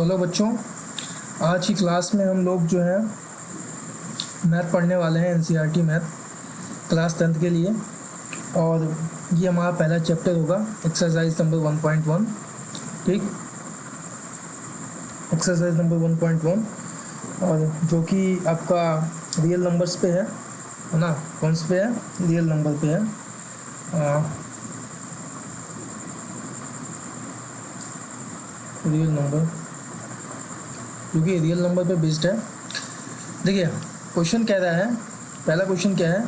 तो हेलो बच्चों, आज की क्लास में हम लोग जो है मैथ पढ़ने वाले हैं। एनसीईआरटी मैथ क्लास 10th के लिए। और ये हमारा पहला चैप्टर होगा, एक्सरसाइज नंबर 1.1। ठीक, एक्सरसाइज नंबर 1.1, और जो कि आपका रियल नंबर्स पे है ना। कौन से पे है? रियल नंबर पे है। रियल नंबर, क्योंकि रियल नंबर पे बेस्ड है। देखिए क्वेश्चन कह रहा है, पहला क्वेश्चन क्या है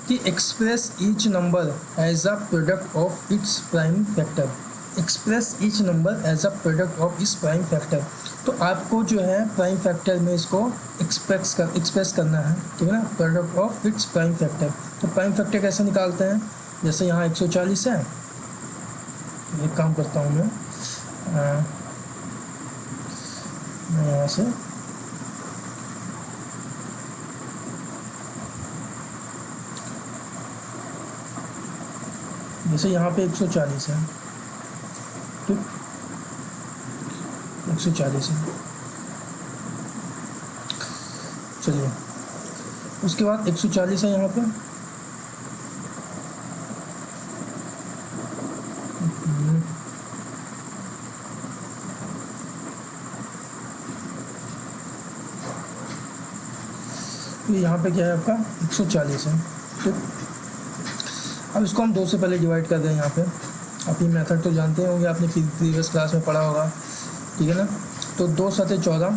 कि express each number as a product of its prime factor. Express each number as a product of its prime factor. तो आपको जो है प्राइम फैक्टर में इसको एक्सप्रेस करना है, ठीक है ना। Product of its prime factor. तो प्राइम फैक्टर कैसे निकालते हैं? जैसे यहाँ 140 है, एक काम करता हूँ मैं यहाँ से जैसे यहाँ पे 140 है, ठीक, 140 है। चलिए, उसके बाद 140 है यहाँ पे। ये यहाँ पे क्या है आपका 140 है, ठीक। अब इसको हम 2 से पहले डिवाइड कर दें यहाँ पे। आप ये मेथड तो जानते होंगे, आपने प्रीवियस क्लास में पढ़ा होगा, ठीक है ना। तो 2 7 14,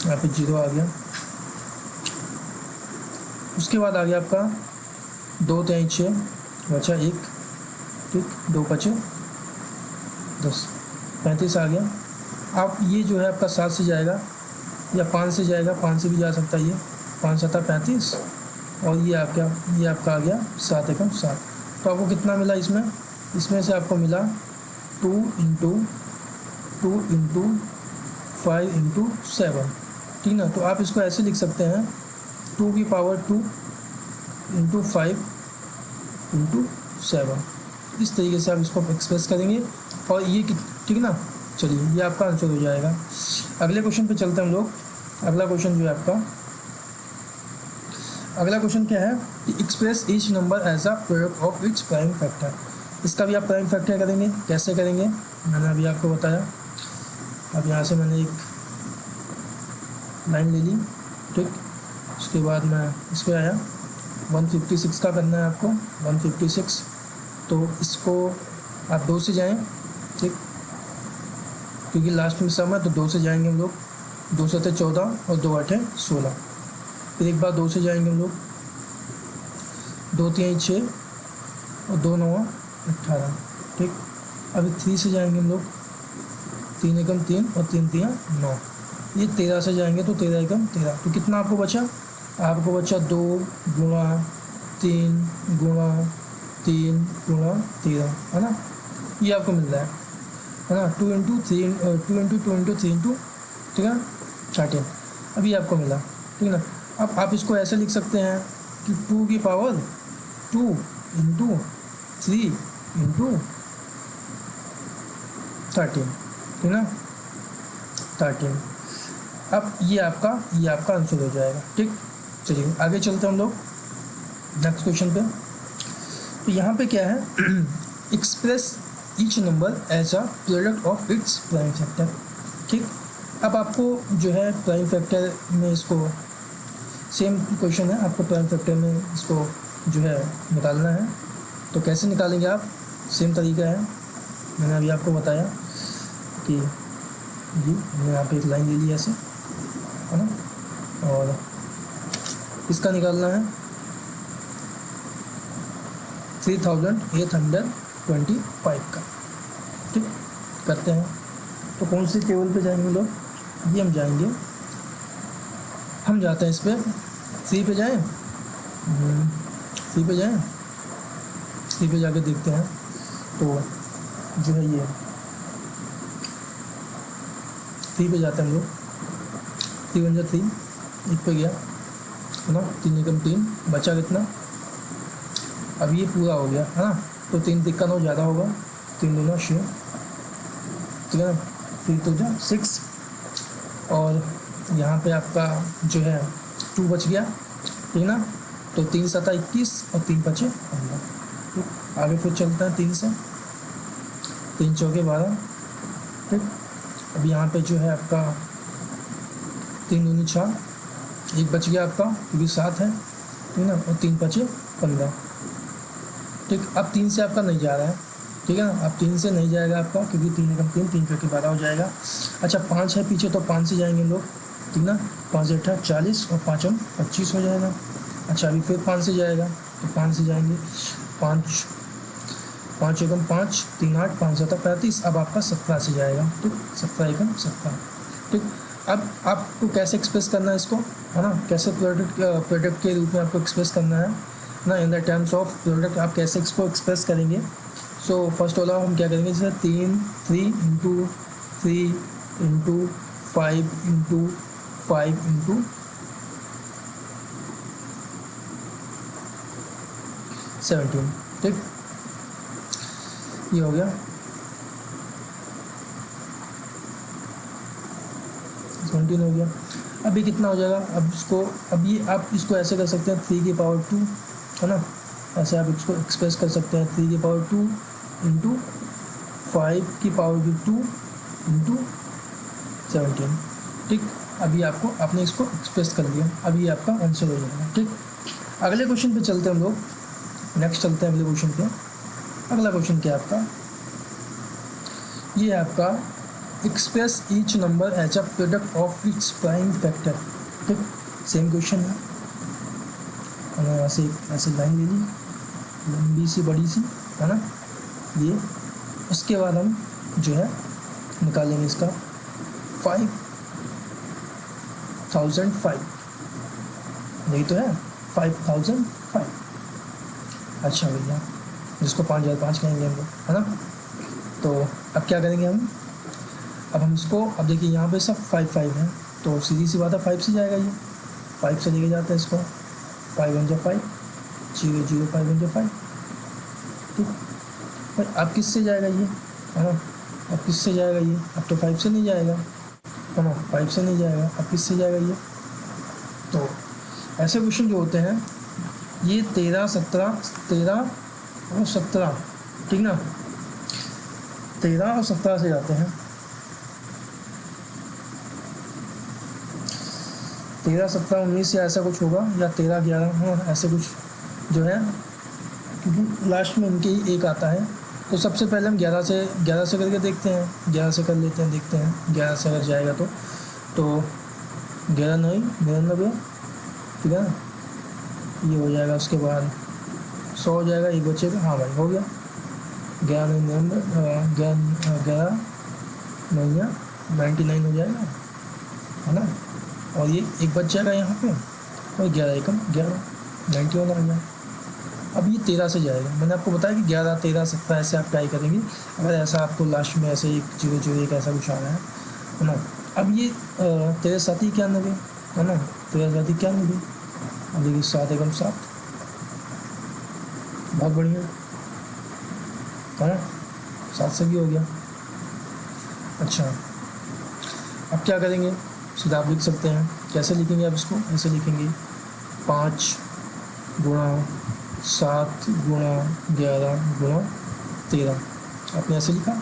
यहाँ पे 0 आ गया। उसके बाद आ गया आपका 2 3 6 बचा 1, ठीक, 2 5 10, 35 आ गया। अब ये जो है आपका 7 से जाएगा या 5 से जाएगा, 5 से भी जा सकता है। ये 5 7 35, और ये आपका आ गया 7 एकम 7। तो आपको कितना मिला इसमें से आपको मिला 2 इंटू 5 इंटू 7, ठीक ना। तो आप इसको ऐसे लिख सकते हैं 2 की पावर 2 इंटू 5 इंटू 7। इस तरीके से आप इसको एक्सप्रेस करेंगे, और ये ठीक है ना। चलिए, ये आपका आंसर हो जाएगा। अगले क्वेश्चन पे चलते हैं हम लोग। अगला क्वेश्चन जो है आपका, अगला क्वेश्चन क्या है कि express each number as a product of its prime factor. इसका भी आप प्राइम फैक्टर करेंगे। कैसे करेंगे मैंने अभी आपको बताया। अब यहाँ से मैंने एक लाइन ले ली, ठीक। उसके बाद मैं इस पर आया, 156 का करना है आपको, 156। तो इसको आप 2 से जाएं, ठीक, क्योंकि लास्ट में सम है तो 2 से जाएंगे हम लोग। 2 7 14 और 2 8 16। फिर एक बार 2 से जाएंगे हम लोग, 2 3 6 और 2 9 18, ठीक। अभी 3 से जाएंगे हम लोग, 3 एकम 3 और 3 3 9। ये 13 से जाएंगे तो 13 एकम 13। तो कितना आपको बचा? आपको बचा 2 गुणा 3 गुणा 3 गुणा 13, है ना। ये आपको मिल रहा है ना। 2 इंटू 3 2 इंटू 2 इंटू 3 इंटू, ठीक है, 13। अभी आपको मिला, ठीक है ना। अब आप इसको ऐसे लिख सकते हैं कि 2 की पावर 2 इंटू 3 इंटू 13, ठीक ना, 13। अब ये आपका आंसर हो जाएगा, ठीक। चलिए आगे चलते हैं हम लोग नेक्स्ट क्वेश्चन पे। तो यहाँ पे क्या है, express each number as a product of its prime factor, ठीक। अब आपको जो है प्राइम फैक्टर में इसको सेम क्वेश्चन है, आपको प्राइम फैक्टर में इसको जो है निकालना है। तो कैसे निकालेंगे आप? सेम तरीका है, मैंने अभी आपको बताया कि जी मैंने यहाँ पे एक लाइन ले ली ऐसे, है ना। और इसका निकालना है 3825 का, ठीक। करते हैं। तो कौन सी टेबल पे जाएंगे लोग? ये हम जाते हैं इस पर 3 पे जाएं, 3 पे जाएं, 3 पे जाके देखते हैं। तो जो है ये 3 पे जाते हैं हम लोग। 3 1 3, 1 पे गया, है ना। 3 एकम 3, बचा कितना? अब ये पूरा हो गया, है ना। तो 3 तिक्का 9 ज़्यादा होगा, 3 दूना 6, ठीक है ना। 3 2 जा 6, और यहाँ पे आपका जो है 2 बच गया, ठीक ना। तो 3 7 21 और 3 5 15। ठीक, आगे फिर चलते हैं 3 से, 3 चौके 12। ठीक, अब यहाँ पे जो है आपका 3 दूनी 4, 1 बच गया आपका क्योंकि 7 है, ठीक ना, और 3 5 15। ठीक, अब 3 से आपका नहीं जा रहा है, ठीक है ना, अब 3 से नहीं जाएगा आपका क्योंकि 3 एकम 3, 3 चौके 12 हो जाएगा। अच्छा 5 है पीछे तो 5 से जाएंगे हम लोग, ठीक ना, 5 8 40 और 5 25 हो जाएगा। अच्छा अभी फिर 5 से जाएगा तो 5 से जाएंगे, 5 5 एकम 5, 3 8, 5 7 35। अब आपका 17 से जाएगा, ठीक, 17 एकम 17। ठीक, अब आपको कैसे एक्सप्रेस करना है इसको, है ना, कैसे प्रोडक्ट के रूप में आपको एक्सप्रेस करना है ना, in the terms of product आप कैसे इसको एक्सप्रेस करेंगे। सो फर्स्ट ऑल हम क्या करेंगे, जैसे 3 इंटू 3 इंटू 5 इंटू 5 इंटू 17। ठीक, ये हो गया 17 हो गया। अभी कितना हो जाएगा, अब इसको, अभी आप इसको ऐसे कर सकते हैं 3 की पावर 2, है ना, ऐसे आप इसको एक्सप्रेस कर सकते हैं 3 की पावर 2 इंटू 5 की पावर 2 इंटू 17। ठीक, अभी आपने इसको एक्सप्रेस कर लिया, अभी आपका आंसर हो जाएगा। ठीक, अगले क्वेश्चन पे चलते हैं हम लोग, नेक्स्ट चलते हैं अगले क्वेश्चन पे। अगला क्वेश्चन क्या है आपका, ये है आपका express each number as a product of its prime factor. ठीक, सेम क्वेश्चन है, हमें ऐसे लाइन ले ली लंबी सी बड़ी सी, है ना, ये, उसके बाद हम जो है निकालेंगे इसका 5005, यही तो है 5005। अच्छा भैया, जिसको 5005 कहेंगे हम लोग, है ना। तो अब क्या करेंगे अब हम इसको, अब देखिए यहाँ पे सब 5 5 है, तो सीधी सी बात है 5 से जाएगा, ये 5 से लेके जाते हैं इसको, 5 1 5, 0 0 5 1 5। ठीक, भाई अब किससे जाएगा ये, है ना, अब किससे जाएगा ये, अब तो 5 से नहीं जाएगा, है ना, 5 से नहीं जाएगा, अब किससे जाएगा ये। तो ऐसे क्वेश्चन जो होते हैं ये 13 और 17, ठीक ना, 13 और 17 से जाते हैं, 13 17 19 या ऐसा कुछ होगा, या 13 11, हाँ ऐसे कुछ जो है, क्योंकि लास्ट में इनके ही एक आता है। तो सबसे पहले हम 11 से करके देखते हैं, 11 से कर लेते हैं, देखते हैं 11 से अगर जाएगा तो 11 9 99, ठीक है ना, ये हो जाएगा। उसके बाद 100 हो जाएगा, एक बचेगा, हाँ भाई हो गया, 11 99 हो जाएगा, है ना, और ये एक बच जाएगा यहाँ पे, और 11 एकम 11 91 आ गया। अब ये 13 से जाएगा, मैंने आपको बताया कि 11 13 17 ऐसे आप ट्राई करेंगे, अगर ऐसा आपको लास्ट में ऐसे 1 0 0 1 ऐसा कुछ आ रहा है ना। अब ये 13 7 91, है ना, 13 7 91, अब देखिए 7 एकम 7, बहुत बढ़िया, है ना, 7 से भी हो गया। अच्छा अब क्या करेंगे, सीधा आप लिख सकते हैं, कैसे लिखेंगे आप इसको, ऐसे लिखेंगे 5 गुणा 7 गुणा 11 गुणा 13, आपने ऐसे लिखा,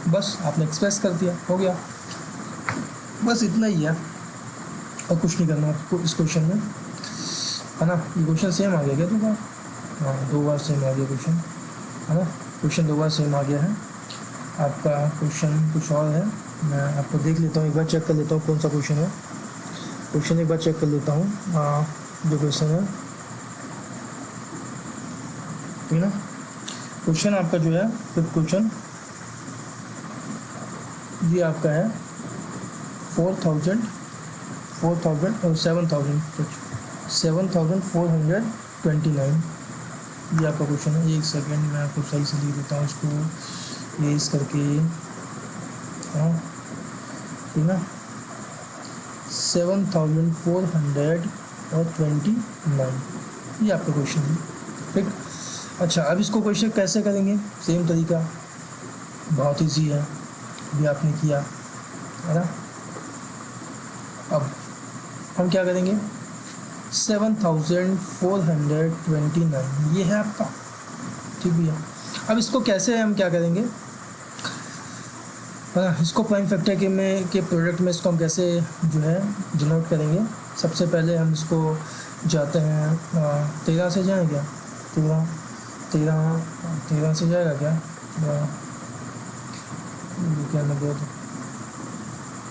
बस आपने एक्सप्रेस कर दिया, हो गया, बस इतना ही है और कुछ नहीं करना आपको इस क्वेश्चन में, है ना। ये क्वेश्चन सेम आ गया क्या 2 बार, हाँ 2 बार सेम आ गया क्वेश्चन, है ना, क्वेश्चन 2 बार सेम आ गया है। आपका क्वेश्चन कुछ और है, मैं आपको देख लेता हूँ, एक बार चेक कर लेता हूँ कौन सा क्वेश्चन है, क्वेश्चन एक बार चेक कर लेता हूँ, जो क्वेश्चन है, ठीक ना। क्वेश्चन आपका जो है फिफ्थ क्वेश्चन, ये आपका है 7,429, ये आपका क्वेश्चन है। एक सेकेंड मैं आपको सही से लिख देता हूँ इसको, ये इस करके, हाँ ठीक ना, 7,429, ये आपका क्वेश्चन है, ठीक। अच्छा अब इसको क्वेश्चन कैसे करेंगे, सेम तरीका, बहुत ईजी है, अभी आपने किया, है ना। अब हम क्या करेंगे, 7429 ये है आपका, ठीक भैया। अब इसको कैसे हम क्या करेंगे, इसको प्राइम फैक्टर के प्रोडक्ट में इसको हम कैसे जो है डिनोट करेंगे। सबसे पहले हम इसको जाते हैं 13 से जाएँ क्या, 13 से जाएगा क्या, क्या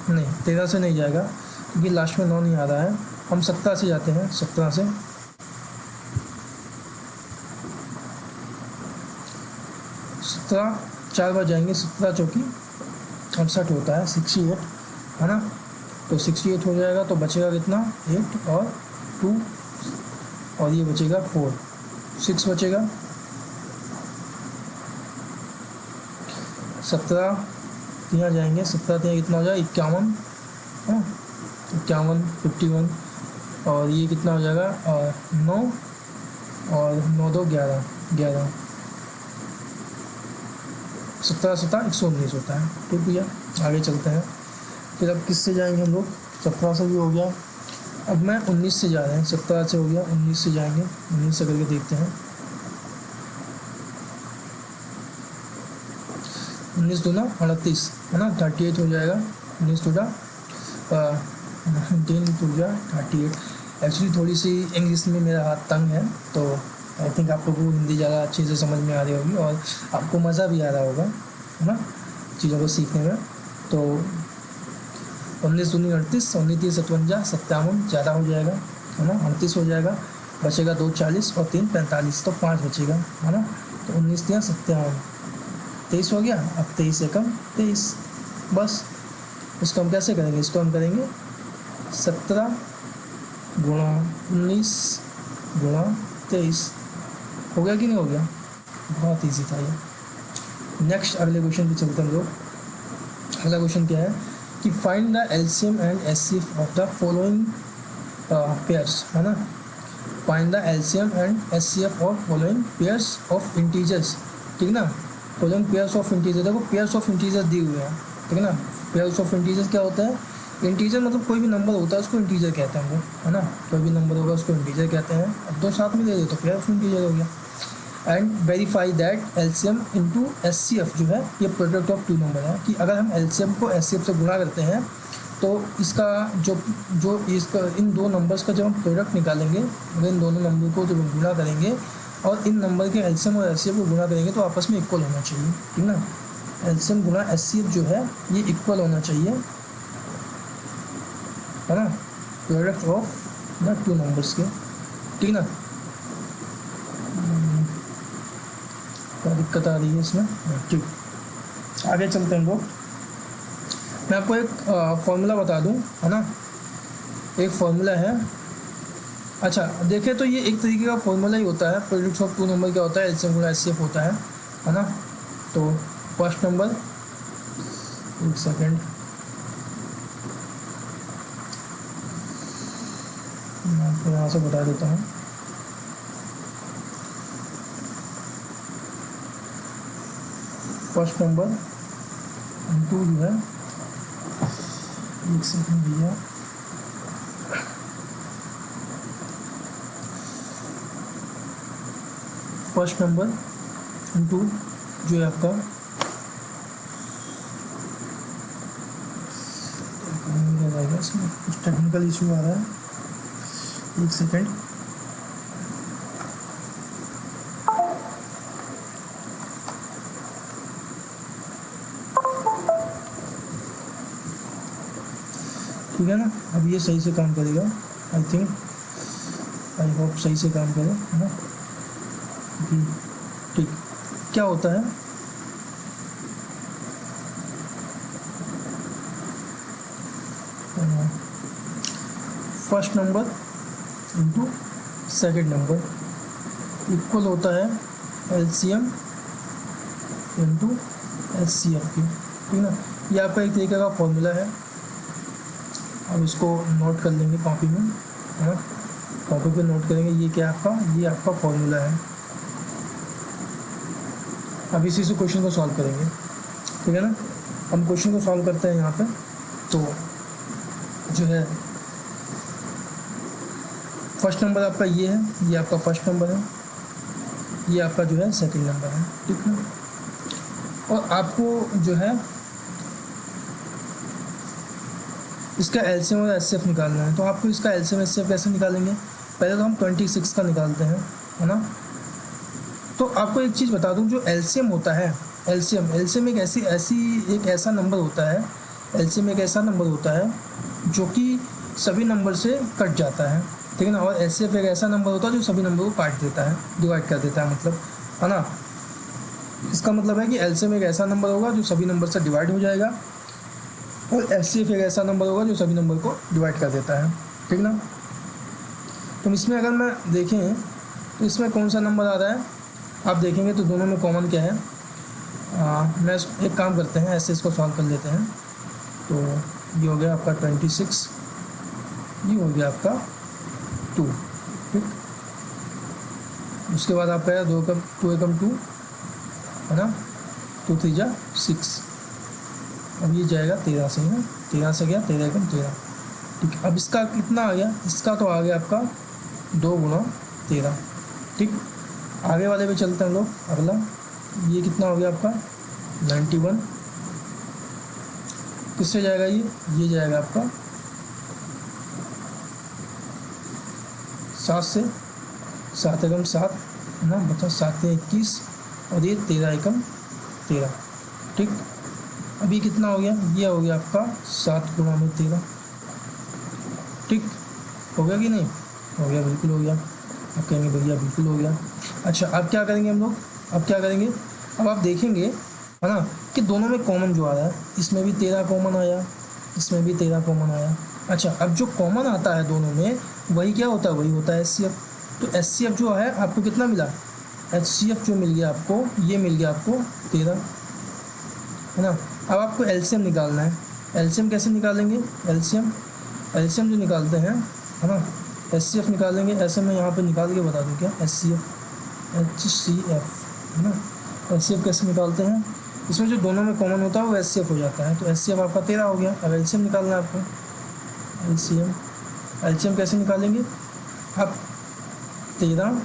नहीं 13 से नहीं जाएगा क्योंकि लास्ट में 9 नहीं आ रहा है। हम 17 से जाते हैं, 17 से 17 4 बार जाएंगे, 17 चौकी 68 होता है, 68 है ना। तो 68 हो जाएगा तो बचेगा कितना, 8 और 2 और ये बचेगा 4, 6 बचेगा। 17 यहाँ जाएंगे, 17 यहाँ कितना हो जाएगा 51, हाँ 51 51 और ये कितना हो जाएगा 9 और 9 2 11 11, 17 17 119 होता है। ठीक भैया, आगे चलते हैं। फिर अब किससे जाएंगे हम लोग, 17 से भी हो गया, अब मैं 19 से जा रहे हैं, 17 से हो गया 19 से जाएंगे, 19 से करके देखते हैं। 19 दूना 38 है ना, 38 हो जाएगा, 19 दूना 19 दूना 38। एक्चुअली थोड़ी सी इंग्लिश में मेरा हाथ तंग है, तो आई थिंक आप लोगों को हिंदी ज़्यादा अच्छे से समझ में आ रही होगी और आपको मज़ा भी आ रहा होगा, है ना, चीज़ों को सीखने में। तो 19 दूनी 38, 19 3 57 57 ज़्यादा हो जाएगा, है ना, 38 हो जाएगा, बचेगा 2 40 और 3 45, तो 5 बचेगा, है ना। तो 19 3 57, 23 हो गया। अब 23 से कम 23, बस। इसको हम कैसे करेंगे, इसको हम करेंगे 17 गुणा 19 गुणा 23, हो गया कि नहीं हो गया, बहुत इजी था ये। नेक्स्ट अगले क्वेश्चन पे चलते हैं हम लोग। अगला क्वेश्चन क्या है कि find the LCM and HCF of the following pairs, है ना। Find the LCM and HCF of following pairs of integers, ठीक ना। फॉलोइंग पेयर्स ऑफ इंटीजर, देखो पेयर्स ऑफ इंटीजर्स दिए हुए हैं, ठीक है ना। पेयर्स ऑफ इंटीजर्स क्या होता है, इंटीजर मतलब कोई भी नंबर होता है उसको इंटीजर कहते हैं वो, है ना। कोई भी नंबर होगा उसको इंटीजर कहते हैं। अब दो साथ में दे दो तो पेयर ऑफ इंटीजर हो गया। And verify that LCM into HCF जो है ये प्रोडक्ट ऑफ टू नंबर है, कि अगर हम एलसीएम को एचसीएफ से गुणा करते हैं तो इसका जो इसका इन दो नंबर्स का जब हम प्रोडक्ट निकालेंगे, अगर इन दोनों नंबर को जब हम गुणा करेंगे और इन नंबर के एलसीएम और एचसीएफ को गुणा करेंगे तो आपस में इक्वल होना चाहिए, ठीक ना। एलसीएम गुणा एचसीएफ जो है ये इक्वल होना चाहिए, है ना, product of the two numbers के, ठीक ना। क्या दिक्कत आ रही है इसमें, ठीक। आगे चलते हैं लोग। मैं आपको एक फॉर्मूला बता दूं, है ना। एक फॉर्मूला है, अच्छा देखें तो ये एक तरीके का फॉर्मूला ही होता है। प्रोडक्ट ऑफ टू नंबर क्या होता है, एलसीएम गुणा एचसीएफ होता है ना। तो फर्स्ट नंबर, एक सेकेंड, मैं आपको यहाँ से बता देता हूँ। फर्स्ट नंबर इंटू जो है, एक सेकेंड भैया, फर्स्ट नंबर इंटू जो है आपका क्या जाएगा, इसमें कुछ टेक्निकल इशू आ रहा है, एक सेकेंड। ठीक है ना, अब ये सही से काम करेगा, आई थिंक, आई होप सही से काम करे, है ना। ठीक, क्या होता है, first number into second number equal होता है एलसीएम इंटू एचसीएफ की, ठीक ना। ये आपका एक तरीके का फॉर्मूला है। अब इसको नोट कर लेंगे कॉपी में, है ना, कॉपी पे नोट करेंगे। ये क्या आपका, ये आपका फॉर्मूला है। अब इसी से क्वेश्चन को सॉल्व करेंगे, ठीक है ना। हम क्वेश्चन को सॉल्व करते हैं यहाँ पे। तो जो है फर्स्ट नंबर आपका ये है, ये आपका फर्स्ट नंबर है, ये आपका जो है सेकंड नंबर है, ठीक ना। और आपको जो है इसका एलसीएम और एचसीएफ निकालना है। तो आपको इसका एलसीएम एचसीएफ कैसे निकालेंगे, पहले तो हम 26 का निकालते हैं, है ना। तो आपको एक चीज़ बता दूं, जो एलसीएम होता है, एलसीएम एक ऐसा नंबर होता है, एलसीएम एक ऐसा नंबर होता है जो कि सभी नंबर से कट जाता है, ठीक है ना। और एचसीएफ एक ऐसा नंबर होता है जो सभी नंबर को काट देता है, डिवाइड कर देता है, मतलब, है ना। इसका मतलब है कि एलसीएम एक ऐसा नंबर होगा जो सभी नंबर से डिवाइड हो जाएगा, और एचसीएफ एक ऐसा नंबर होगा जो सभी नंबर को डिवाइड कर देता है, ठीक ना। तो इसमें अगर मैं देखें तो इसमें कौन सा नंबर आ रहा है, आप देखेंगे तो दोनों में कॉमन क्या है। मैं एक काम करते हैं, ऐसे इसको सॉल्व कर लेते हैं। तो ये हो गया आपका 26, ये हो गया आपका 2, ठीक। उसके बाद आपका 2 एकम 2, है ना, 2 3 जा 6। अब ये जाएगा 13 से, है ना, 13 से गया 13 एकम 13, ठीक। अब इसका कितना आ गया, इसका तो आ गया आपका 2 गुणा 13, ठीक। आगे वाले पे चलते हैं हम लोग। अगला ये कितना हो गया आपका 91, किससे जाएगा ये जाएगा आपका 7 से, 7 एकम 7, है ना, बता 7 में 21, और ये 13 एकम 13, ठीक। अभी कितना हो गया, ये हो गया आपका 7 गुणा में 13, ठीक। हो गया कि नहीं, हो गया, बिल्कुल हो गया। आप कहेंगे भैया बिल्कुल हो गया। अच्छा, अब क्या करेंगे हम लोग, अब क्या करेंगे, अब आप देखेंगे, है ना, कि दोनों में कॉमन जो आ रहा है, इसमें भी 13 कॉमन आया, इसमें भी 13 कॉमन आया। अच्छा, अब जो कॉमन आता है दोनों में, वही क्या होता है, वही होता है एचसीएफ। तो एचसीएफ जो है आपको कितना मिला, एचसीएफ जो मिल गया आपको, ये मिल गया आपको 13, है ना। अब आपको एलसीएम निकालना है। एलसीएम कैसे निकालेंगे, एलसीएम जो निकालते हैं, है ना, एचसीएफ निकालेंगे। ऐसे मैं यहाँ पे निकाल के बता दूँ क्या, एचसीएफ, है ना। एचसीएफ कैसे निकालते हैं, इसमें जो दोनों में कॉमन होता है वो एचसीएफ हो जाता है। तो एचसीएफ आपका 13 हो गया। अब एलसीएम निकालना है आपको, एलसीएम कैसे निकालेंगे, अब 13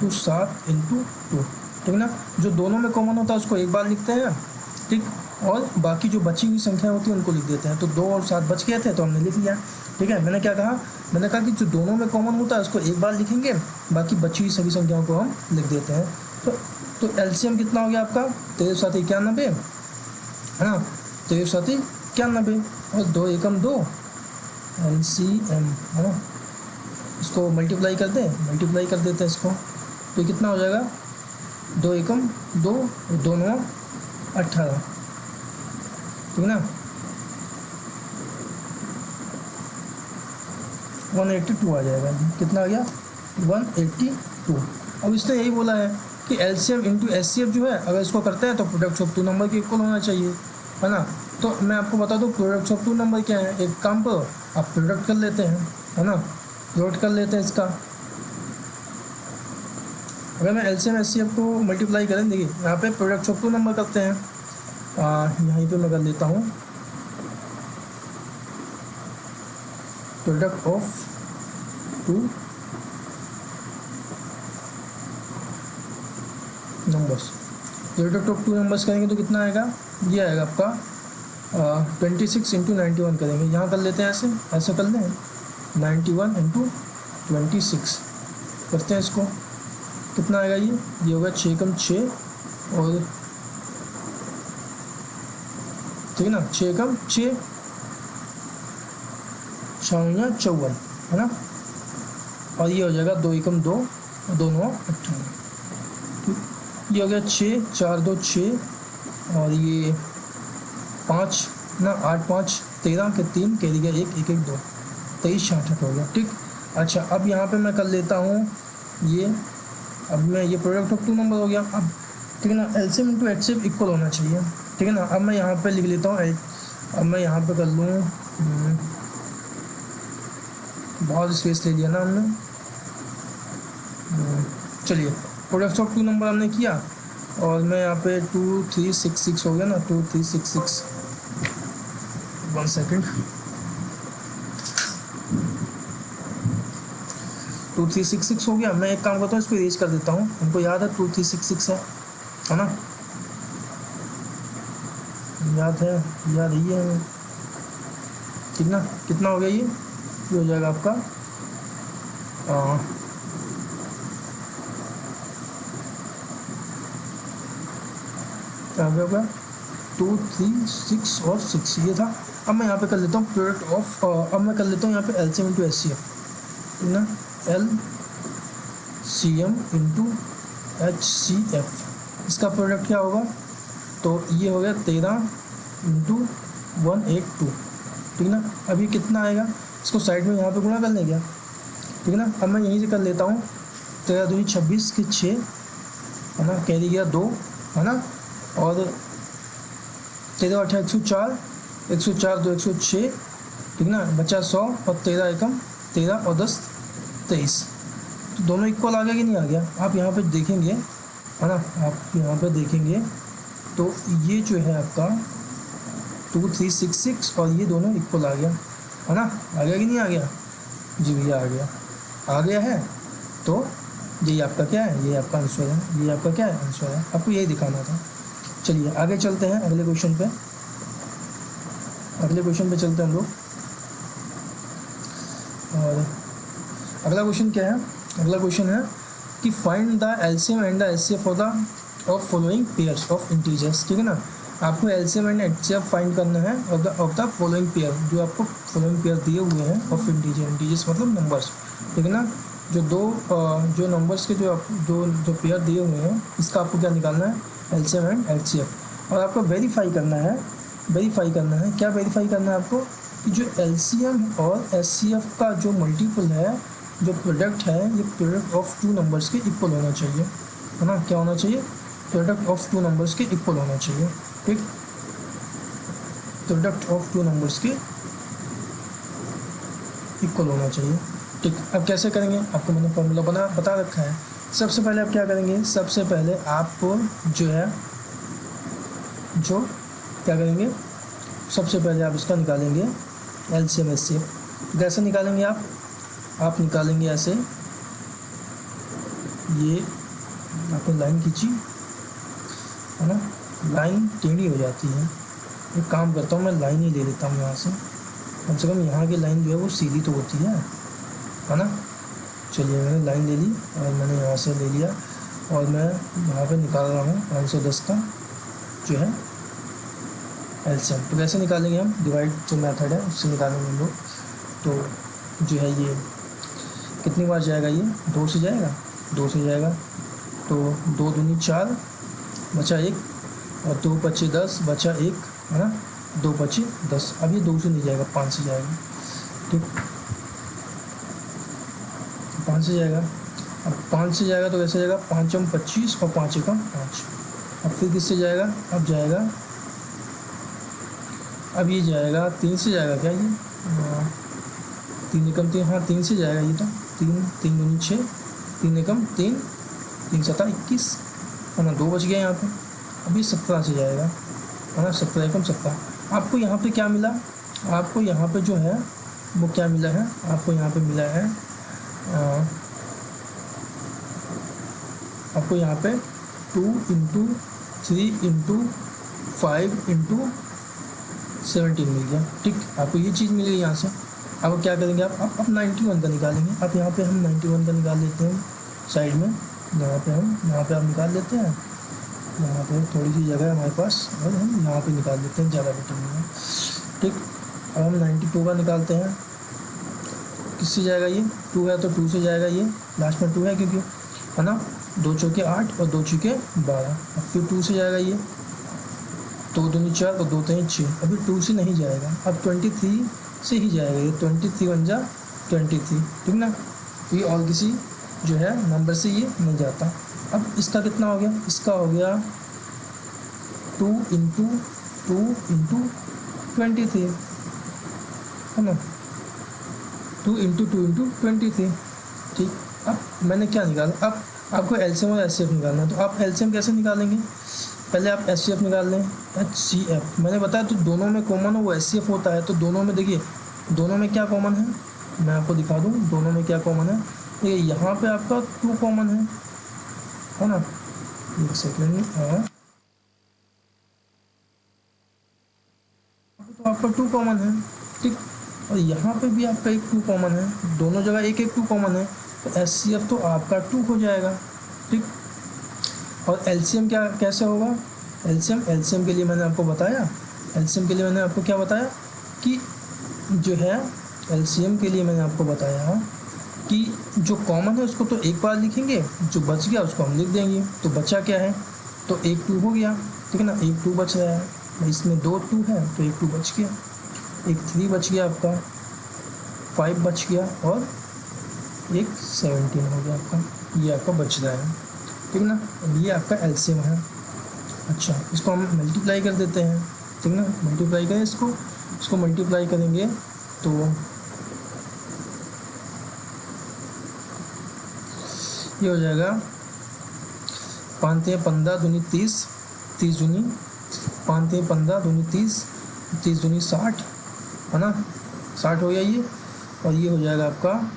× 7 × 2, ठीक ना। जो दोनों में कॉमन होता है उसको एक बार लिखते हैं, ठीक, और बाकी जो बची हुई संख्या होती है उनको लिख देते हैं। तो 2 और 7 बच गए थे तो हमने लिख लिया, ठीक है। मैंने क्या कहा, मैंने कहा कि जो दोनों में कॉमन होता है उसको एक बार लिखेंगे, बाकी बची हुई सभी संख्याओं को हम लिख देते हैं। तो एलसीएम कितना हो गया आपका 13 7 91, है ना, 13 7 91, और 2 एकम 2 एलसीएम, है ना। इसको मल्टीप्लाई कर देते हैं इसको। तो कितना हो जाएगा 2 एकम 2 और 2 9 18, ठीक है ना, 182 आ जाएगा। कितना आ गया 182। अब इसने यही बोला है कि एलसीएम इंटू एचसीएफ जो है, अगर इसको करते हैं तो प्रोडक्ट ऑफ 2 नंबर के इक्वल होना चाहिए, है ना। तो मैं आपको बता दूं प्रोडक्ट ऑफ 2 नंबर क्या है। एक काम करो, आप प्रोडक्ट कर लेते हैं, है ना, प्लॉट कर लेते हैं इसका। अगर मैं एलसीएम एचसीएफ को मल्टीप्लाई करें, देखिए यहाँ पे प्रोडक्ट ऑफ 2 नंबर करते हैं, यहीं पे मैं कर लेता हूँ product of 2 numbers. Product of 2 numbers करेंगे तो कितना आएगा, ये आएगा आपका 26 × 91 करेंगे। यहाँ कर लेते हैं, ऐसे कर लें, 91 × 26 करते हैं इसको। कितना आएगा ये होगा 6 एकम 6, और ठीक है ना, 6 एकम 6 6 54, है ना। और ये हो जाएगा 2 एकम 2 और 2 9 18, ठीक। ये हो गया 6 4 2 6, और ये 5 ना 8 5 13 के 3 कैरी गया 1 1 1 2 23 68 हो गया, ठीक। अच्छा, अब यहाँ पे मैं कर लेता हूँ ये, अब मैं ये प्रोडक्ट ऑफ 2 नंबर हो गया। अब ठीक है ना, एलसीएम इंटू एचसीएफ इक्वल होना चाहिए, ठीक है ना। अब मैं यहाँ पे लिख लेता हूँ, अब मैं यहाँ पे कर लूँ, बहुत स्पेस ले लिया ना हमने। चलिए, प्रोडक्ट ऑफ 2 नंबर हमने किया, और मैं यहाँ पे 2 3 6 6 हो गया ना, 2 3 6 6, 1 सेकेंड, 2366 हो गया। मैं एक काम करता हूँ, इसको इरेज कर देता हूँ, हमको याद है 2366 है ना, याद है, याद ही है। कितना कितना हो गया ये हो जाएगा आपका क्या हो गया 2 3 6 और 6 ये था। अब मैं यहाँ पे कर लेता हूँ प्रोडक्ट ऑफ, अब मैं कर लेता हूँ यहाँ पे LCM इंटू SCF, ठीक ना, LCM इंटू HCF, इसका प्रोडक्ट क्या होगा, तो ये हो गया 13 इंटू 182, ठीक ना। अब ये कितना आएगा, इसको साइड में यहाँ पे गुणा कर लें क्या, ठीक है ना। अब मैं यहीं से कर लेता हूँ, 13 दूनी 26 के 6 है ना, कैरी गया 2 है ना, और 13 8 104, 104 2 106, ठीक ना, बचा 100 और 13 एकम 13 और 10 23, तो दोनों इक्वल आ गया कि नहीं आ गया। आप यहाँ पे देखेंगे है ना, आप यहाँ पे देखेंगे तो ये जो है आपका 2366 और ये दोनों इक्वल आ गया है ना, आ गया कि नहीं आ गया, जी भैया आ गया है। तो ये आपका क्या है, ये आपका आंसर है, ये आपका क्या है, आंसर है, आपको यही दिखाना था। चलिए आगे चलते हैं अगले क्वेश्चन पे, अगले क्वेश्चन पे चलते हैं हम लोग। और अगला क्वेश्चन क्या है, अगला क्वेश्चन है कि find the LCM and the HCF of following pairs of integers, ठीक है ना। आपको LCM एंड HCF फाइंड करना है ऑफ द फॉलोइंग पेयर, जो आपको फॉलोइंग पेयर दिए हुए हैं ऑफ इंटीजर्स मतलब नंबर्स, ठीक है ना। जो दो जो नंबर्स के जो पेयर दिए हुए हैं, इसका आपको क्या निकालना है, LCM एंड HCF, और आपको वेरीफाई करना है क्या वेरीफाई करना है आपको, कि जो LCM और HCF का जो मल्टीपल है, जो प्रोडक्ट है, ये प्रोडक्ट ऑफ 2 नंबर्स के इक्वल होना चाहिए, है ना। क्या होना चाहिए, प्रोडक्ट ऑफ 2 नंबर्स के इक्वल होना चाहिए, ठीक, प्रोडक्ट ऑफ 2 नंबर्स के इक्वल होना चाहिए, ठीक। अब कैसे करेंगे, आपको मैंने फॉर्मूला बता रखा है। सबसे पहले आप क्या करेंगे, सबसे पहले आप जो है जो क्या करेंगे, सबसे पहले आप इसका निकालेंगे LCM HCF। कैसे निकालेंगे आप निकालेंगे ऐसे, ये आपने लाइन खींची है ना, लाइन टेढ़ी हो जाती है, एक काम करता हूँ मैं लाइन ही ले लेता हूँ यहाँ से, कम से कम यहाँ की लाइन जो है वो सीधी तो होती है ना। चलिए मैंने लाइन ले ली और मैंने यहाँ से ले लिया, और मैं यहाँ पे निकाल रहा हूँ 510 का जो है LCM। तो कैसे निकालेंगे हम, डिवाइड जो मेथड है उससे निकालेंगे हम लोग। तो जो है ये कितनी बार जाएगा, ये 2 से जाएगा, 2 से जाएगा, तो 2 दूनी 4 बचा 1, और 2 पच्चीस 10 बचा 1 है ना, 2 पच्चीस 10। अब ये 2 से नहीं जाएगा, 5 से जाएगा, ठीक, 5 से जाएगा। अब 5 से जाएगा तो कैसे जाएगा, 5 हम 25 और 5 एकम 5। अब फिर किससे जाएगा, अब जाएगा, अब ये जाएगा 3 से जाएगा क्या, ये 3 एकम 3, हाँ 3 से जाएगा ये, तो 3 दूनी 6, 3 एकम 3, 3 7 21 है ना, 2 बच गया यहाँ पे। अभी 17 से जाएगा है ना, 17 एकम 17। आपको यहाँ पे क्या मिला, आपको यहाँ पे जो है वो क्या मिला है, आपको यहाँ पे मिला है आपको यहाँ पे 2 इंटू 3 इंटू 5 इंटू 17 मिल गया, ठीक। आपको ये चीज़ मिल गई यहाँ से। अब क्या करेंगे आप 91 का निकालेंगे। अब यहाँ पे हम 91 का निकाल लेते हैं साइड में, यहाँ पे हम निकाल लेते हैं, यहाँ पे थोड़ी सी जगह है हमारे पास, और हम यहाँ पे निकाल लेते हैं, ज़्यादा बेटर है, ठीक। अब हम 92 का निकालते हैं, किससे जाएगा, ये 2 है तो 2 से जाएगा, ये लास्ट में 2 है क्योंकि है ना, 2 चौके 8 और 2 चौके 12। अब फिर 2 से जाएगा, ये 2 दूनी 4 और 2 3 6। अभी 2 से नहीं जाएगा, अब 23 से ही जाएगा, ये 23 बन जा 23, ठीक ना। ये और किसी जो है नंबर से ये नहीं जाता। अब इसका कितना हो गया, इसका हो गया 2 इंटू 23 है ना, 2 इंटू 23, ठीक। अब मैंने क्या निकाला, अब आपको LCM और HCF निकालना है। तो आप LCM कैसे निकालेंगे, पहले आप HCF निकाल लें, HCF मैंने बताया तो दोनों में कॉमन हो वो HCF होता है। तो दोनों में देखिए, दोनों में क्या कॉमन है, मैं आपको दिखा दूँ, दोनों में क्या कॉमन है। ये यहाँ पे आपका 2 कॉमन है ना। एक सेकेंड, हाँ तो आपका 2 कॉमन है, ठीक। और यहाँ पे भी आपका एक 2 कॉमन है, दोनों जगह एक एक 2 कॉमन है, तो HCF तो आपका 2 हो जाएगा, ठीक। और LCM क्या कैसे होगा, LCM के लिए मैंने आपको बताया, LCM के लिए मैंने आपको क्या बताया कि जो है LCM के लिए मैंने आपको बताया कि जो कॉमन है उसको तो एक बार लिखेंगे, जो बच गया उसको हम लिख देंगे। तो बचा क्या है, तो एक 2 हो गया, ठीक है ना, एक 2 बच रहा है, इसमें 2 2 है तो एक 2 बच गया, एक 3 बच गया आपका, 5 बच गया और एक 17 हो गया आपका, ये आपका बच रहा है, ठीक है ना। ये आपका LCM है। अच्छा, इसको हम मल्टीप्लाई कर देते हैं, ठीक है ना, मल्टीप्लाई करें इसको मल्टीप्लाई करेंगे तो ये हो जाएगा 5 3 15 दूनी 30, 30 दूनी 5 3 15 दूनी 30, 30 दूनी 60, है ना, 60 हो गया ये। और ये हो जाएगा आपका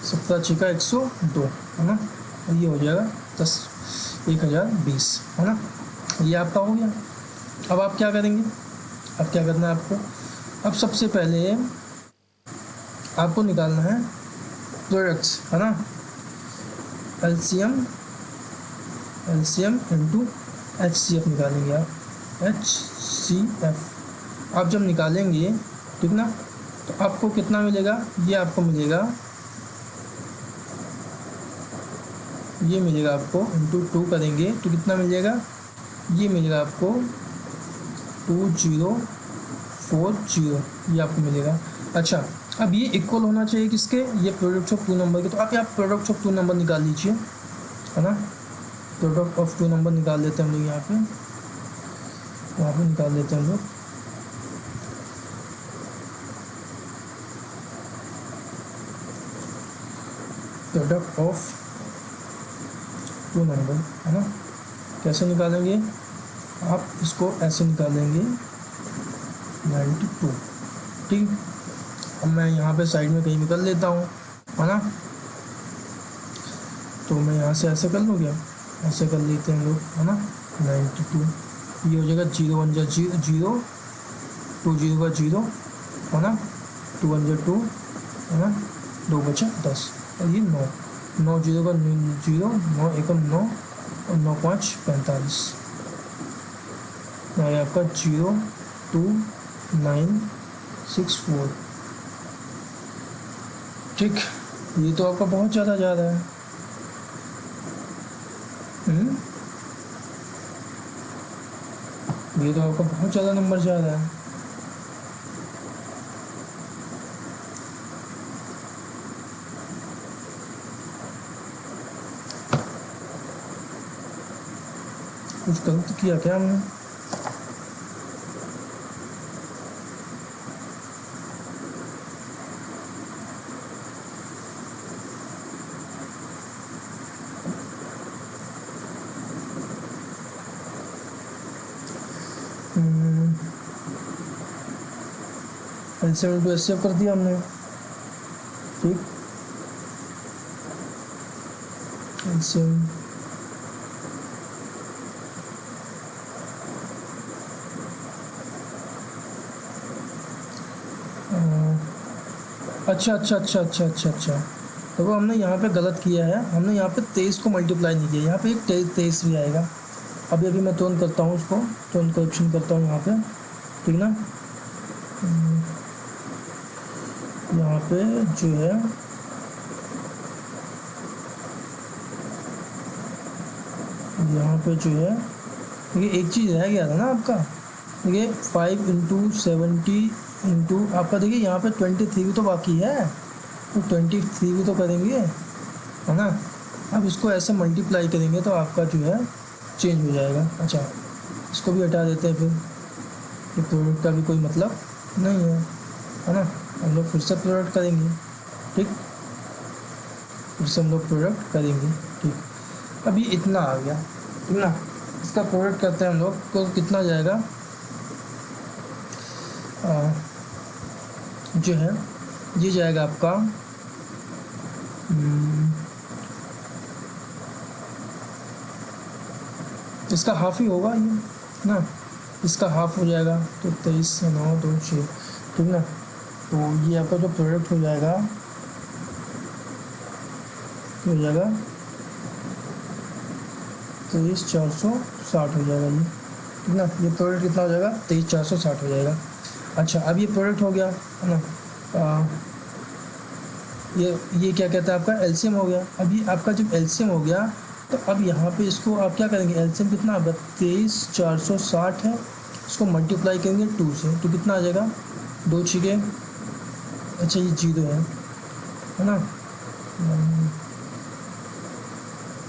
17 6 102, है ना। और ये हो जाएगा 10,020, है ना। ये आपका हो गया। अब आप क्या करेंगे, अब क्या करना है आपको, अब सबसे पहले आपको निकालना है प्रोडक्ट्स, है ना, LCM इंटू HCF निकालेंगे आप, HCF आप जब निकालेंगे, ठीक ना, तो आपको कितना मिलेगा, ये आपको मिलेगा, ये मिलेगा आपको इंटू 2 करेंगे तो कितना मिल जाएगा, ये मिलेगा आपको 2040, ये आपको मिलेगा। अच्छा, अब ये इक्वल होना चाहिए किसके, ये प्रोडक्ट ऑफ 2 नंबर के, तो आप यहाँ प्रोडक्ट ऑफ 2 नंबर निकाल लीजिए, है ना। प्रोडक्ट ऑफ 2 नंबर निकाल लेते हैं हम लोग, यहाँ पे निकाल लेते हैं हम लोग। प्रोडक्ट ऑफ 2 नंबर, है ना, कैसे निकालेंगे, आप इसको ऐसे निकालेंगे 92, ठीक। अब मैं यहाँ पे साइड में कहीं निकल लेता हूँ, है ना, तो मैं यहाँ से ऐसे कर लूँ क्या, ऐसे कर लेते हैं हम लोग, है ना, 92, ये हो जाएगा 0 1 जा 0 0, 2 0 का 0, है ना, 2 1 जा 2, है ना, 2 बचा 10, और ये 9 9 0 का 0, 9 1 9 और 9 5 45, ये आपका 0 2 9 6 4, ठीक। ये तो आपका बहुत ज़्यादा जा रहा है, ये तो आपका बहुत ज़्यादा नंबर जा रहा है। कुछ गलत किया क्या हमने, LCM इंटू HCF कर दिया हमने, ठीक। LCM अच्छा, तो वो हमने यहाँ पे गलत किया है, हमने यहाँ पे 23 को मल्टीप्लाई नहीं किया, यहाँ पे एक 23 भी आएगा। अभी अभी मैं तुरंत करता हूँ उसको, तुरंत करेक्शन करता हूँ यहाँ पे, ठीक ना। यहाँ पे जो है यहाँ पे जो है ये एक चीज़ रह गया था ना आपका, देखिए 5 इंटू 70 इंटू आपका, देखिए यहाँ पे 23 भी तो बाकी है, तो 23 भी तो करेंगे, है ना। अब इसको ऐसे मल्टीप्लाई करेंगे तो आपका जो है चेंज हो जाएगा। अच्छा, इसको भी हटा देते हैं, फिर ये प्रोडक्ट का भी कोई मतलब नहीं है ना। हम लोग फिर से प्रोडक्ट करेंगे, ठीक, फिर से हम लोग प्रोडक्ट करेंगे, ठीक। अब ये इतना आ गया, ठीक ना, इसका प्रोडक्ट करते हैं हम लोग, तो कितना जाएगा, जो है ये जाएगा आपका इसका हाफ ही होगा ये ना, इसका हाफ हो जाएगा तो 23 से 9 2 6, ठीक ना। तो ये आपका जो प्रोडक्ट हो जाएगा हो जाएगा 23,460 हो जाएगा ये, ठीक ना। ये प्रोडक्ट कितना हो जाएगा 23,460 हो जाएगा। अच्छा अब ये प्रोडक्ट हो गया है ना, ये क्या कहता है आपका एलसीएम हो गया। अब ये आपका जब एलसीएम हो गया तो अब यहाँ पे इसको आप क्या करेंगे, एलसीएम कितना 23,460 है, इसको मल्टीप्लाई करेंगे 2 से तो कितना आ जाएगा 2 छिके, अच्छा ये 0 है ना,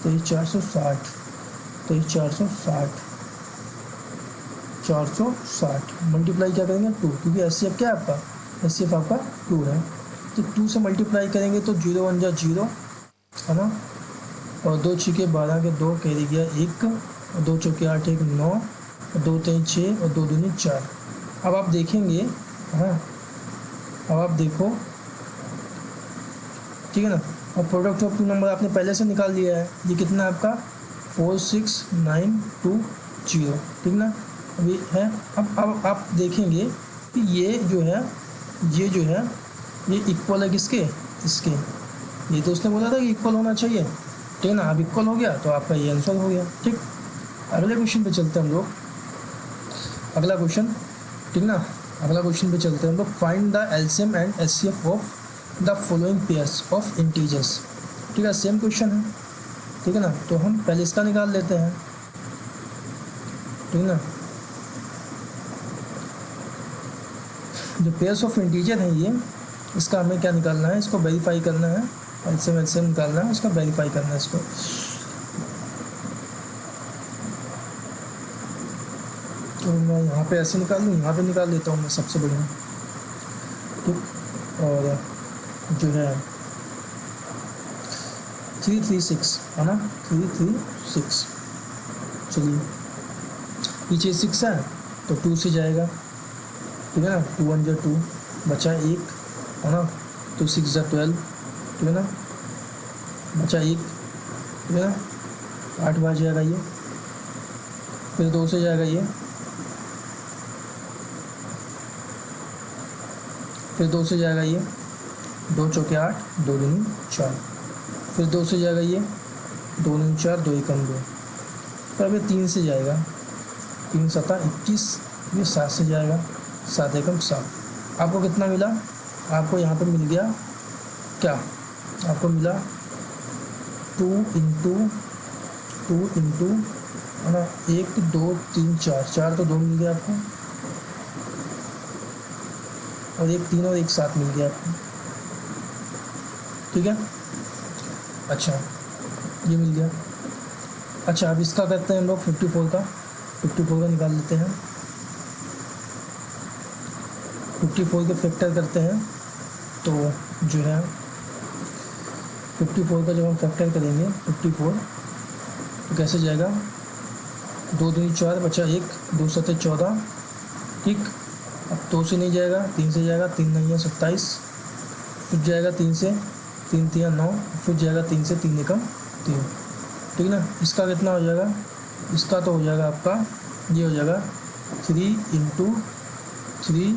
23,460 460 मल्टीप्लाई क्या करेंगे 2, क्योंकि एचसीएफ क्या है आपका, एचसीएफ आपका 2 है, तो 2 से मल्टीप्लाई करेंगे तो 0 1 जा 0 है ना, और 2 छिके 12 के 2 कैरी गया 1, और 2 चौके 8 1 9, और 2 3 6 और 2 दूनी 4। अब आप देखेंगे, हाँ अब आप देखो, ठीक है ना। और प्रोडक्ट ऑफ टू नंबर आपने पहले से निकाल लिया है, ये कितना है आपका 46920, ठीक ना। अभी है अब आप देखेंगे कि ये जो है ये इक्वल है किसके, इसके, ये तो उसने बोला था कि इक्वल होना चाहिए, ठीक है ना। अब इक्वल हो गया तो आपका ये आंसर हो गया, ठीक। अगले क्वेश्चन पे चलते हैं हम लोग, अगला क्वेश्चन, ठीक ना। अगला क्वेश्चन पे चलते हैं हम लोग, find the LCM and HCF of the following pairs of integers, ठीक है। सेम क्वेश्चन है, ठीक है ना। तो हम पहले इसका निकाल लेते हैं, ठीक है ना। जो पेयर्स ऑफ इंटीजर है ये, इसका हमें क्या निकालना है, इसको वेरीफाई करना है, एलसीएम निकालना है, इसका वेरीफाई करना है इसको। तो मैं यहाँ पे ऐसे निकाल लूँ, यहाँ पे निकाल लेता हूँ मैं, सबसे बढ़िया, ठीक। और जो है 336 है ना, 336, चलिए पीछे 6 है तो 2 से जाएगा, ठीक है ना। 2 1 जा 2 बचा 1 है ना, तो 6 जा 12, ठीक है ना, बचा 1, ठीक है ना, 8 बार जाएगा ये, फिर 2 से जाएगा ये, फिर 2 से जाएगा ये, 2 चौके 8 2 दूनी 4, फिर 2 से जाएगा ये, 2 दूनी 4 2 एकम 2, फिर अभी 3 से जाएगा, 3 7 21, ये 7 से जाएगा, 7 एकम 7। आपको कितना मिला, आपको यहाँ पे मिल गया क्या, आपको मिला 2 इंटू है ना, 1 2 3 4 तो 2 मिल गया आपको, और 1 3 और 1 7 मिल गया आपको, ठीक है। अच्छा ये मिल गया। अच्छा अब इसका करते हैं हम लोग 54 का निकाल लेते हैं, 54 के फैक्टर करते हैं, तो जो है 54 का जब हम फैक्टर करेंगे 54 तो कैसे जाएगा, 2 दूनी 4 बचा 1, 2 7 14, ठीक। अब 2 से नहीं जाएगा, 3 से जाएगा, 3 नहीं है 27, फिर जाएगा 3 से, 3 3 9, फिर जाएगा 3 से, 3 एकम 3, ठीक ना। इसका कितना हो जाएगा, इसका तो हो जाएगा आपका, ये हो जाएगा 3 इंटू नहीं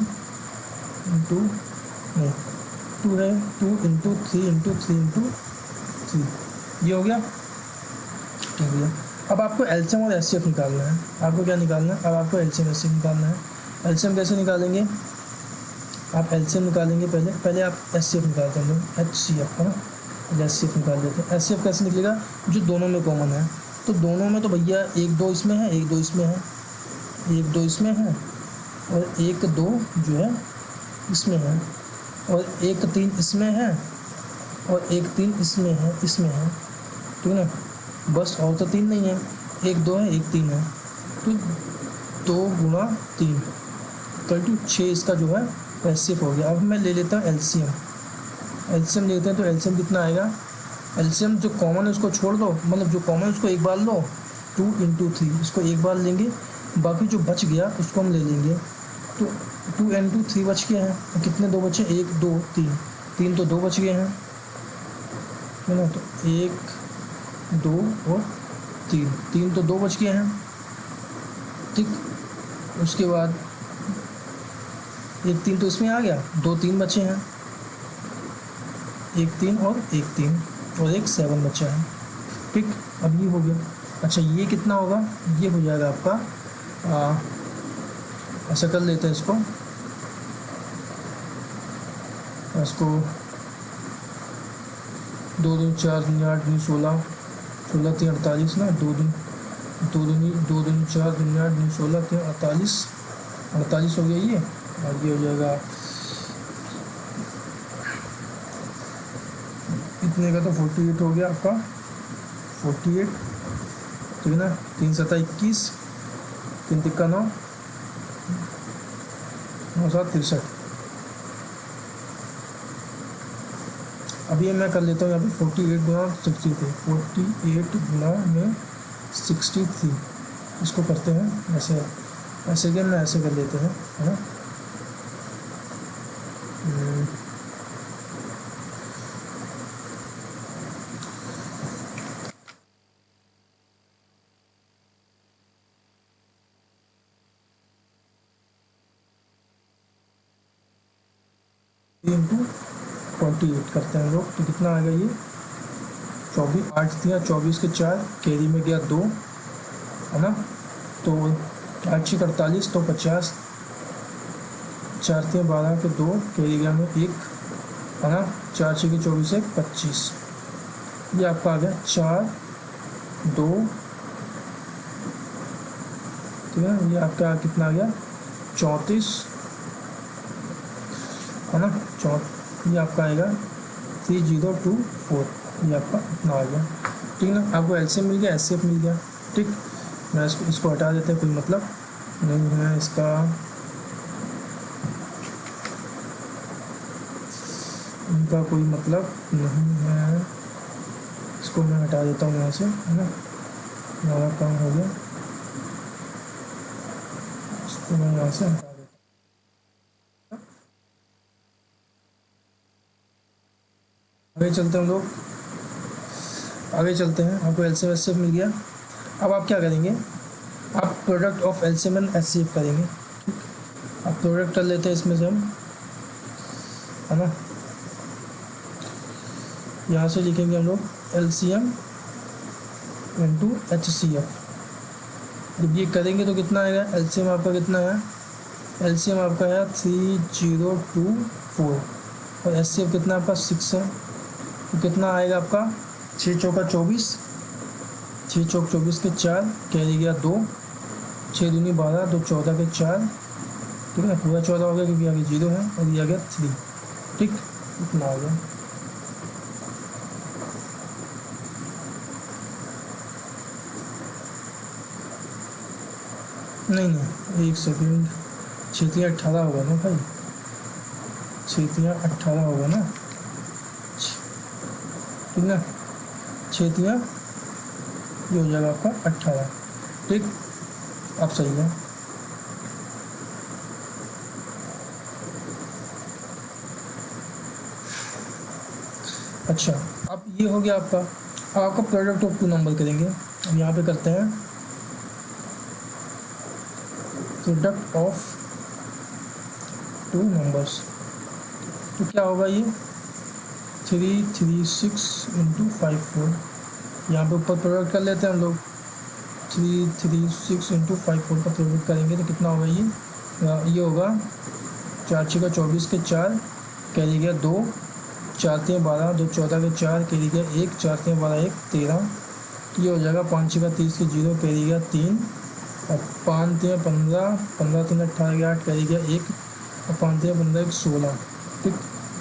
2 है, 2 इंटू 3 इंटू 3 इंटू 3, ये हो गया, ठीक है। अब आपको एलसीएम और एचसीएफ निकालना है, आपको क्या निकालना है, अब आपको एलसीएम एचसीएफ निकालना है। एलसीएम कैसे निकालेंगे, आप एलसीएम निकालेंगे, पहले आप एचसीएफ निकालते हैं, एचसीएफ है ना, एचसीएफ निकाल देते हैं। एचसीएफ कैसे निकलेगा, जो दोनों में कॉमन है, तो दोनों में तो भैया 1 2 इसमें है, 1 2 इसमें है, 1 2 इसमें है, और 1 2 जो है इसमें है, और 1 3 इसमें है, और 1 3 इसमें है, ठीक है ना। बस और तो 3 नहीं है, 1 2 है 1 3 है, तो 2 गुणा 3 = 6 इसका जो है एचसीएफ हो गया। अब मैं ले लेता हूँ एलसीएम लेते हैं, तो एलसीएम कितना आएगा, एलसीएम जो कॉमन है उसको छोड़ दो, मतलब जो कॉमन है उसको एक बार लो, 2 इंटू 3 इसको एक बार लेंगे, बाकी जो बच गया उसको हम ले लेंगे, तो 2 इंटू 3 बच गया है, कितने 2 बचे, 1 2 3, 3 तो 2 बच गए हैं, है ना। तो 1 2 और 3 तो 2 बच गए हैं, ठीक। उसके बाद 1 3 तो इसमें आ गया, 2 3 बचे हैं, 1 3 और 1 3 और 1 7 बचा है, ठीक। अब ये हो गया। अच्छा ये कितना होगा, ये हो जाएगा आपका ऐसा कर लेते हैं इसको 2 दूनी 4 दूनी 8 दूनी 16, 16 3 48 ना, 2 दूनी 4 दूनी 8 दूनी 16 3 48, 48 हो गया ये। और ये हो जाएगा इतने का, तो 48 हो गया आपका, 48, ठीक है ना। 3 7 21, 3 तिक्का 9, 9 7 63। अभी मैं कर लेता हूँ यहाँ पे 48 गुना 63, 48 गुना में 63, इसको करते हैं ऐसे, ऐसे क्या ना ऐसे कर लेते हैं, है ना। इंटू 48 करते हैं लोग, तो कितना आ गया ये 24, 8 दिया 24 के 4, कैरी में गया 2, है ना। तो 8 6 48, तो 50, 4 3 12 के 2, कैरी गया में 1, है ना। 4 6 के 24 1 25, ये आपका आ गया 4 2, ठीक है। ये आपका कितना आ गया 34, है ना। ये आपका आएगा 3024, ये आपका इतना आ गया, ठीक ना। आपको एलसीएम मिल गया, एचसीएफ मिल गया, ठीक। मैं इसको हटा देते हैं, कोई मतलब नहीं है इसका। इनका कोई मतलब नहीं है, इसको मैं हटा देता हूँ यहाँ से, है ना। हमारा काम हो गया, इसको मैं यहाँ से हटा देता हूँ। आगे चलते हैं हम लोग, आगे चलते हैं। आपको एलसीएम एचसीएफ मिल गया। अब आप क्या करेंगे, आप product of LCM and HCF करेंगे, ठीक। आप प्रोडक्ट कर लेते हैं इसमें से हम, है ना। यहाँ से लिखेंगे हम लोग एलसीएम इंटू एचसीएफ। जब ये करेंगे तो कितना आएगा, एलसीएम आपका कितना है, एलसीएम आपका है 3024 और एचसीएफ कितना आपका 6 है। तो कितना आएगा आपका 6 चौका 24, 6 चौक 24 के 4, कैरी गया 2, 6 दूनी 12, 2 14 के 4, ठीक है। पूरा 14 हो गया क्योंकि आगे 0 है, और ये आ गया 3, ठीक। इतना आ गया। नहीं 1 सेकेंड, 6 3 18 होगा ना भाई, 6 3 18 होगा ना, ठीक ना। 6 3 ये हो जाएगा आपका 18, ठीक। अब सही है। अच्छा अब ये हो गया आपका। अब आपका प्रोडक्ट ऑफ 2 नंबर करेंगे। अब यहाँ पे करते हैं प्रोडक्ट ऑफ 2 नंबर्स। तो क्या होगा ये 336 इंटू 54, यहाँ पे ऊपर प्रोडक्ट कर लेते हैं हम लोग। 336 इंटू 54 का प्रोडक्ट करेंगे तो कितना होगा ये होगा 4 6 का 24 के 4, कैरी गया 2, 4 3 12, 2 14 के 4, कैरी गया 1, 4 3 12 1 13, ये हो जाएगा 5 6 का 30 के 0, कैरी गया 3, और 5 3 15, 15 3 18 के 8, कैरी गया 1, और 5 3 15 1 16, ठीक।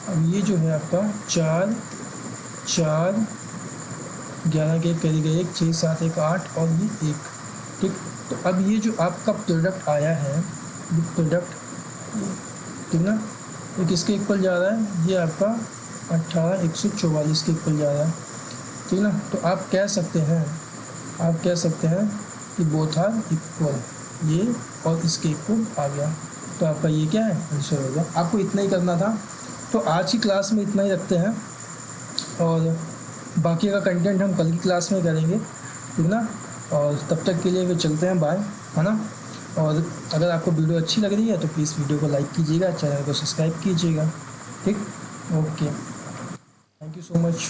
अब ये जो है आपका 4 4 11 के 1, कैरी गया 1, 6 7 1 8, और ये 1, ठीक। तो अब ये जो आपका प्रोडक्ट आया है, ये प्रोडक्ट, ठीक ना, ये किसके इक्वल जा रहा है, ये आपका 18 144 के इक्वल जा रहा है, ठीक ना। तो आप कह सकते हैं कि बोथ आर इक्वल, ये और इसके इक्वल आ गया। तो आपका ये क्या है, आंसर हो गया। आपको इतना ही करना था, तो आज की क्लास में इतना ही रखते हैं, और बाकी का कंटेंट हम कल की क्लास में करेंगे, ठीक ना। और तब तक के लिए फिर चलते हैं, बाय, है ना। और अगर आपको वीडियो अच्छी लग रही है तो प्लीज़ वीडियो को लाइक कीजिएगा, चैनल को सब्सक्राइब कीजिएगा, ठीक। Okay, thank you so much.